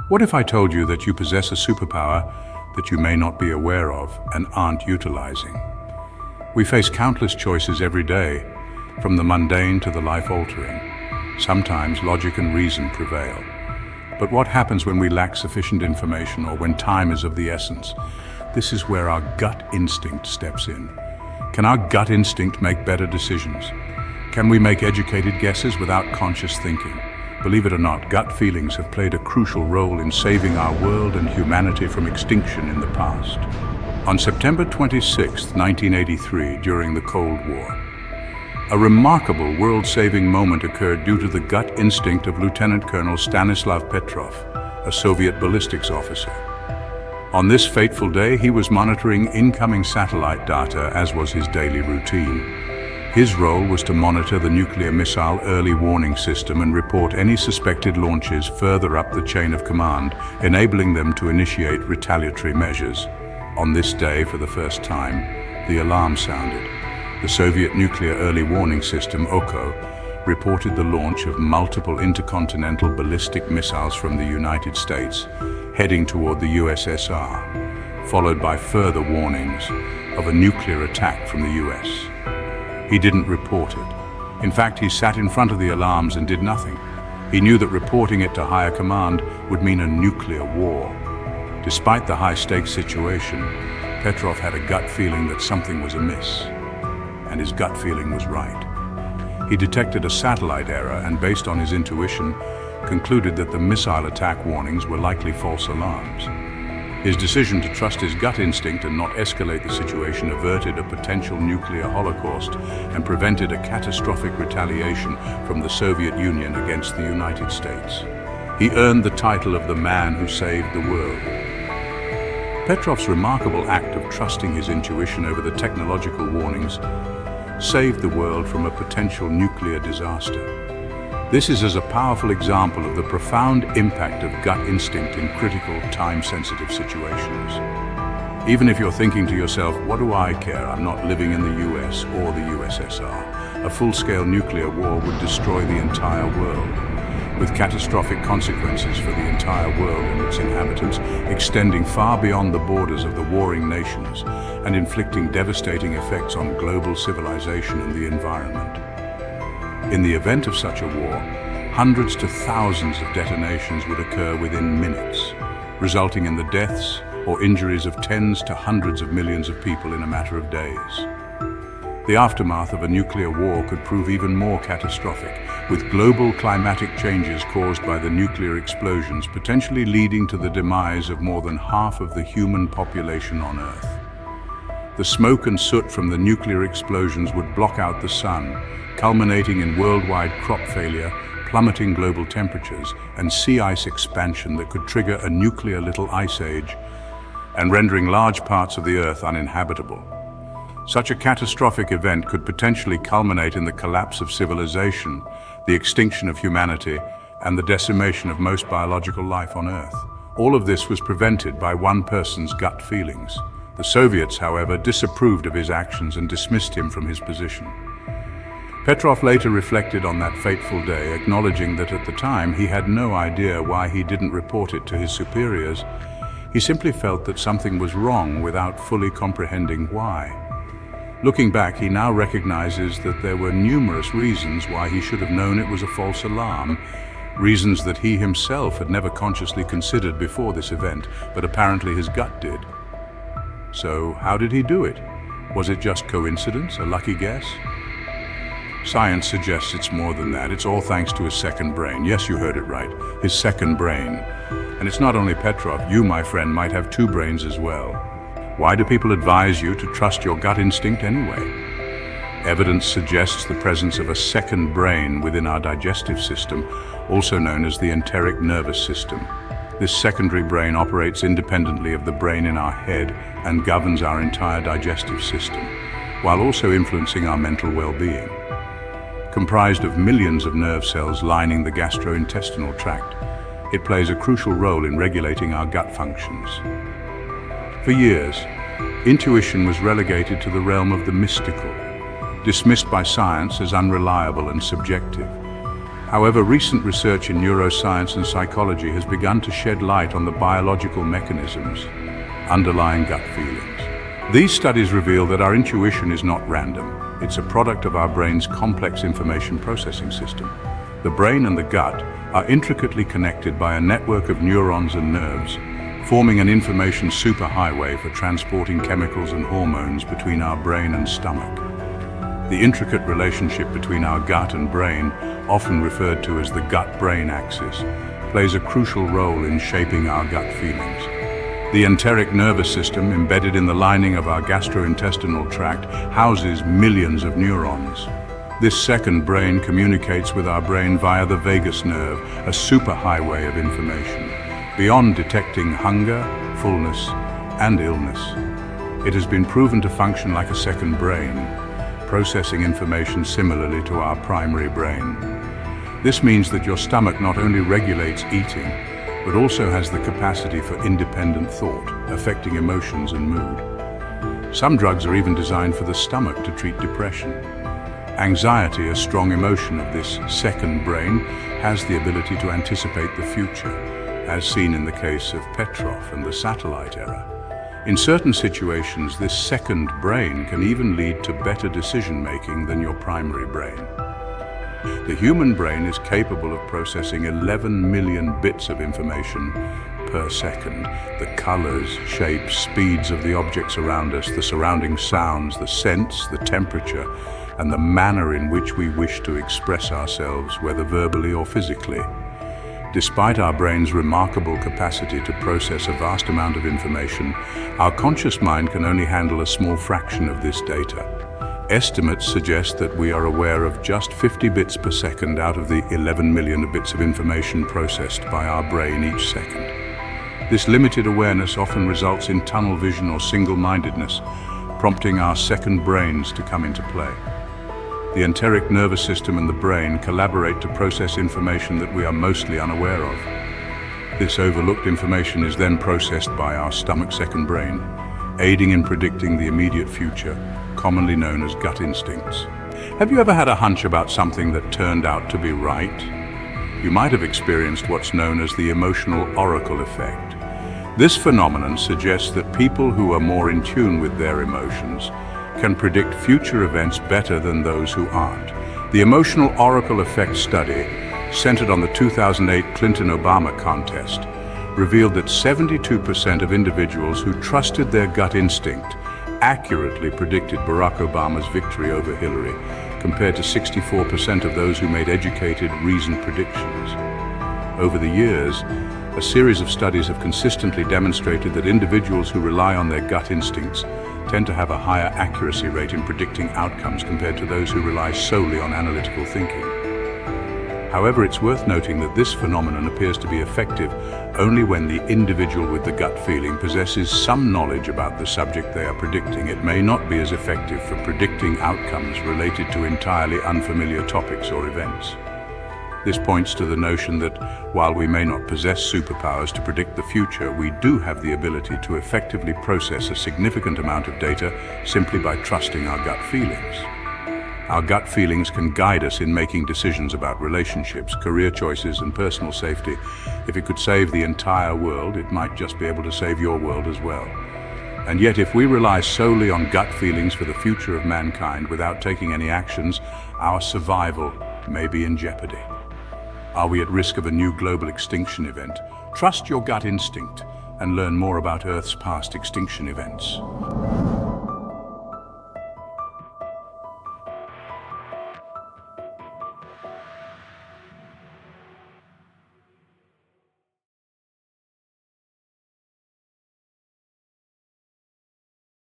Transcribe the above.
What if I told you that you possess a superpower that you may not be aware of and aren't utilizing? We face countless choices every day, from the mundane to the life-altering. Sometimes logic and reason prevail. But what happens when we lack sufficient information or when time is of the essence? This is where our gut instinct steps in. Can our gut instinct make better decisions? Can we make educated guesses without conscious thinking? Believe it or not, gut feelings have played a crucial role in saving our world and humanity from extinction in the past. On September 26, 1983, during the Cold War, a remarkable world-saving moment occurred due to the gut instinct of Lieutenant Colonel Stanislav Petrov, a Soviet ballistics officer. On this fateful day, he was monitoring incoming satellite data, as was his daily routine. His role was to monitor the nuclear missile early warning system and report any suspected launches further up the chain of command, enabling them to initiate retaliatory measures. On this day, for the first time, the alarm sounded. The Soviet nuclear early warning system, OKO, reported the launch of multiple intercontinental ballistic missiles from the United States, heading toward the USSR, followed by further warnings of a nuclear attack from the US. He didn't report it. In fact, he sat in front of the alarms and did nothing. He knew that reporting it to higher command would mean a nuclear war. Despite the high-stakes situation, Petrov had a gut feeling that something was amiss. And his gut feeling was right. He detected a satellite error and, based on his intuition, concluded that the missile attack warnings were likely false alarms. His decision to trust his gut instinct and not escalate the situation averted a potential nuclear holocaust and prevented a catastrophic retaliation from the Soviet Union against the United States. He earned the title of the man who saved the world. Petrov's remarkable act of trusting his intuition over the technological warnings saved the world from a potential nuclear disaster. This is as a powerful example of the profound impact of gut instinct in critical, time-sensitive situations. Even if you're thinking to yourself, what do I care? I'm not living in the US or the USSR. A full-scale nuclear war would destroy the entire world, with catastrophic consequences for the entire world and its inhabitants, extending far beyond the borders of the warring nations and inflicting devastating effects on global civilization and the environment. In the event of such a war, hundreds to thousands of detonations would occur within minutes, resulting in the deaths or injuries of tens to hundreds of millions of people in a matter of days. The aftermath of a nuclear war could prove even more catastrophic, with global climatic changes caused by the nuclear explosions potentially leading to the demise of more than half of the human population on Earth. The smoke and soot from the nuclear explosions would block out the sun, culminating in worldwide crop failure, plummeting global temperatures, and sea ice expansion that could trigger a nuclear little ice age and rendering large parts of the Earth uninhabitable. Such a catastrophic event could potentially culminate in the collapse of civilization, the extinction of humanity, and the decimation of most biological life on Earth. All of this was prevented by one person's gut feelings. The Soviets, however, disapproved of his actions and dismissed him from his position. Petrov later reflected on that fateful day, acknowledging that at the time he had no idea why he didn't report it to his superiors. He simply felt that something was wrong without fully comprehending why. Looking back, he now recognizes that there were numerous reasons why he should have known it was a false alarm, reasons that he himself had never consciously considered before this event, but apparently his gut did. So, how did he do it? Was it just coincidence, a lucky guess? Science suggests it's more than that. It's all thanks to his second brain. Yes, you heard it right. His second brain. And it's not only Petrov. You, my friend, might have two brains as well. Why do people advise you to trust your gut instinct anyway? Evidence suggests the presence of a second brain within our digestive system, also known as the enteric nervous system. This secondary brain operates independently of the brain in our head and governs our entire digestive system, while also influencing our mental well-being. Comprised of millions of nerve cells lining the gastrointestinal tract, it plays a crucial role in regulating our gut functions. For years, intuition was relegated to the realm of the mystical, dismissed by science as unreliable and subjective. However, recent research in neuroscience and psychology has begun to shed light on the biological mechanisms underlying gut feelings. These studies reveal that our intuition is not random. It's a product of our brain's complex information processing system. The brain and the gut are intricately connected by a network of neurons and nerves, forming an information superhighway for transporting chemicals and hormones between our brain and stomach. The intricate relationship between our gut and brain, often referred to as the gut-brain axis, plays a crucial role in shaping our gut feelings. The enteric nervous system, embedded in the lining of our gastrointestinal tract, houses millions of neurons. This second brain communicates with our brain via the vagus nerve, a superhighway of information. Beyond detecting hunger, fullness, and illness, it has been proven to function like a second brain, processing information similarly to our primary brain. This means that your stomach not only regulates eating, but also has the capacity for independent thought, affecting emotions and mood. Some drugs are even designed for the stomach to treat depression. Anxiety, a strong emotion of this second brain, has the ability to anticipate the future, as seen in the case of Petrov and the satellite era. In certain situations, this second brain can even lead to better decision-making than your primary brain. The human brain is capable of processing 11 million bits of information per second. The colors, shapes, speeds of the objects around us, the surrounding sounds, the scents, the temperature, and the manner in which we wish to express ourselves, whether verbally or physically. Despite our brain's remarkable capacity to process a vast amount of information, our conscious mind can only handle a small fraction of this data. Estimates suggest that we are aware of just 50 bits per second out of the 11 million bits of information processed by our brain each second. This limited awareness often results in tunnel vision or single-mindedness, prompting our second brains to come into play. The enteric nervous system and the brain collaborate to process information that we are mostly unaware of. This overlooked information is then processed by our stomach's second brain, aiding in predicting the immediate future, commonly known as gut instincts. Have you ever had a hunch about something that turned out to be right? You might have experienced what's known as the emotional oracle effect. This phenomenon suggests that people who are more in tune with their emotions can predict future events better than those who aren't. The emotional oracle effect study, centered on the 2008 Clinton-Obama contest, revealed that 72% of individuals who trusted their gut instinct accurately predicted Barack Obama's victory over Hillary, compared to 64% of those who made educated, reasoned predictions. Over the years, a series of studies have consistently demonstrated that individuals who rely on their gut instincts tend to have a higher accuracy rate in predicting outcomes compared to those who rely solely on analytical thinking. However, it's worth noting that this phenomenon appears to be effective only when the individual with the gut feeling possesses some knowledge about the subject they are predicting. It may not be as effective for predicting outcomes related to entirely unfamiliar topics or events. This points to the notion that while we may not possess superpowers to predict the future, we do have the ability to effectively process a significant amount of data simply by trusting our gut feelings. Our gut feelings can guide us in making decisions about relationships, career choices, and personal safety. If it could save the entire world, it might just be able to save your world as well. And yet, if we rely solely on gut feelings for the future of mankind without taking any actions, our survival may be in jeopardy. Are we at risk of a new global extinction event? Trust your gut instinct and learn more about Earth's past extinction events.